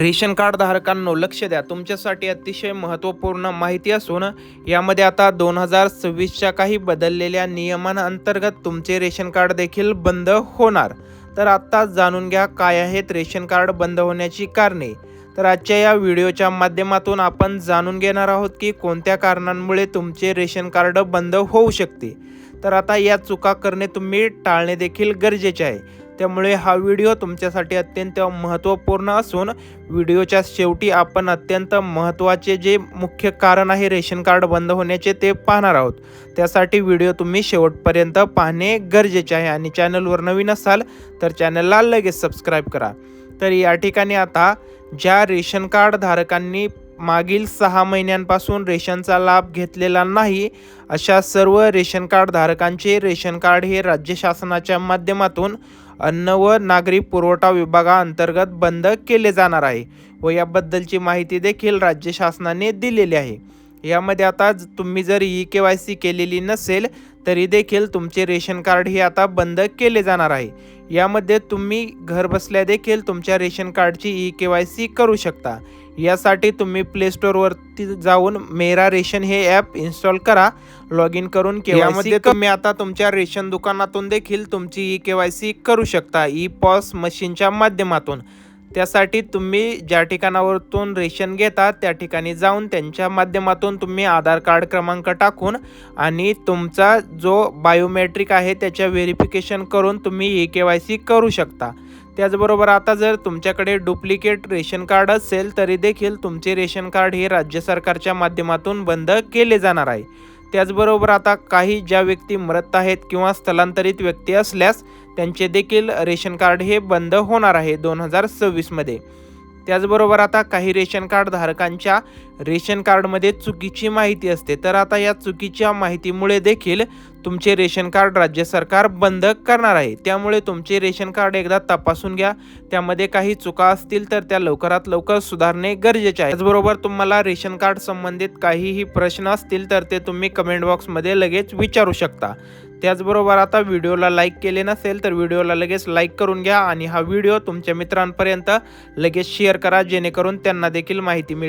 Ration card धारकांनो लक्ष द्या, तुमच्यासाठी अतिशय महत्त्वपूर्ण माहिती असून यामध्ये आता 2026च्या काही बदललेल्या नियमांअंतर्गत तुमचे रेशन कार्ड देखील बंद होणार। तर आत्ता जाणून घ्या काय आहेत रेशन कार्ड बंद होण्याची कारणे। तर आजच्या या व्हिडिओच्या माध्यमातून आपण जाणून घेणार आहोत की कोणत्या कारणांमुळे तुमचे रेशन कार्ड बंद होऊ शकते। तर आता या चुका करणे तुम्ही टाळणे देखील गरजेचे आहे। त्यामुळे हा व्हिडिओ तुमच्यासाठी अत्यंत महत्त्वपूर्ण असून व्हिडिओच्या शेवटी आपण अत्यंत महत्त्वाचे जे मुख्य कारण आहे रेशन कार्ड बंद होण्याचे ते पाहणार आहोत। त्यासाठी व्हिडिओ तुम्ही शेवटपर्यंत पाहणे गरजेचे आहे आणि चॅनलवर नवीन असाल तर चॅनलला लगेच सबस्क्राईब करा। तर या ठिकाणी आता ज्या रेशन कार्ड धारकांनी मागील 6 महिन्यांपासून रेशनचा लाभ घेतलेला नाही अशा सर्व रेशन कार्ड धारकांचे रेशन कार्ड हे राज्य शासनाच्या माध्यमातून अन्न व नागरी पुरवठा विभागाअंतर्गत बंद केले जाणार आहे व याबद्दलची माहिती देखील राज्य शासनाने दिलेली आहे। यामध्ये आता तुम्ही जर KYC केलेली नसेल तरी देखील तुमचे रेशन कार्ड हे आता बंद केले जाणार आहे। यामध्ये तुम्ही घर बसल्या देखील तुमच्या रेशन कार्डची KYC करू शकता। यासाठी तुम्ही प्ले स्टोअरवरती जाऊन मेरा रेशन हे ॲप इन्स्टॉल करा, लॉग इन करून यामध्ये तुम्ही आता तुमच्या रेशन दुकानातून देखील तुमची KYC करू शकता POS मशीनच्या माध्यमातून। त्यासाठी तुम्ही ज्या ठिकाणावरून रेशन घेता त्या ठिकाणी जाऊन त्यांच्या माध्यमातून तुम्ही आधार कार्ड क्रमांक टाकून आणि तुमचा जो बायोमेट्रिक आहे त्याच्या व्हेरिफिकेशन करून तुम्ही KYC करू शकता। त्याचबरोबर आता जर तुमच्याकडे डुप्लिकेट रेशन कार्ड असेल तरी देखील तुमचे रेशन कार्ड हे राज्य सरकारच्या माध्यमातून बंद केले जाणार आहे। त्याचबरोबर आता काही ज्या व्यक्ती मरत आहेत किंवा स्थलांतरित व्यक्ती असल्यास त्यांचे देखील रेशन कार्ड हे बंद होणार आहे 2026 मध्ये। त्याचबरोबर आता काही रेशन कार्ड धारकांच्या रेशन कार्डमध्ये चुकीची माहिती असते, तर आता या चुकीच्या माहितीमुळे देखील तुमचे रेशन कार्ड राज्य सरकार बंद करणार आहे। त्यामुळे तुमचे रेशन कार्ड एकदा तपासून घ्या, त्यामध्ये काही चुका असतील तर त्या लवकरात लवकर सुधारणे गरजेचे आहे। त्याचबरोबर तुम्हाला रेशन कार्ड संबंधित काहीही प्रश्न असतील तर ते तुम्ही कमेंट बॉक्समध्ये लगेच विचारू शकता। त्याचबरोबर आता व्हिडिओला लाईक केले नसेल तर व्हिडिओला लगेच लाईक करून घ्या आणि हा व्हिडिओ तुमच्या मित्रांपर्यंत लगेच शेअर करा जेणेकरून त्यांना देखील माहिती मिळेल।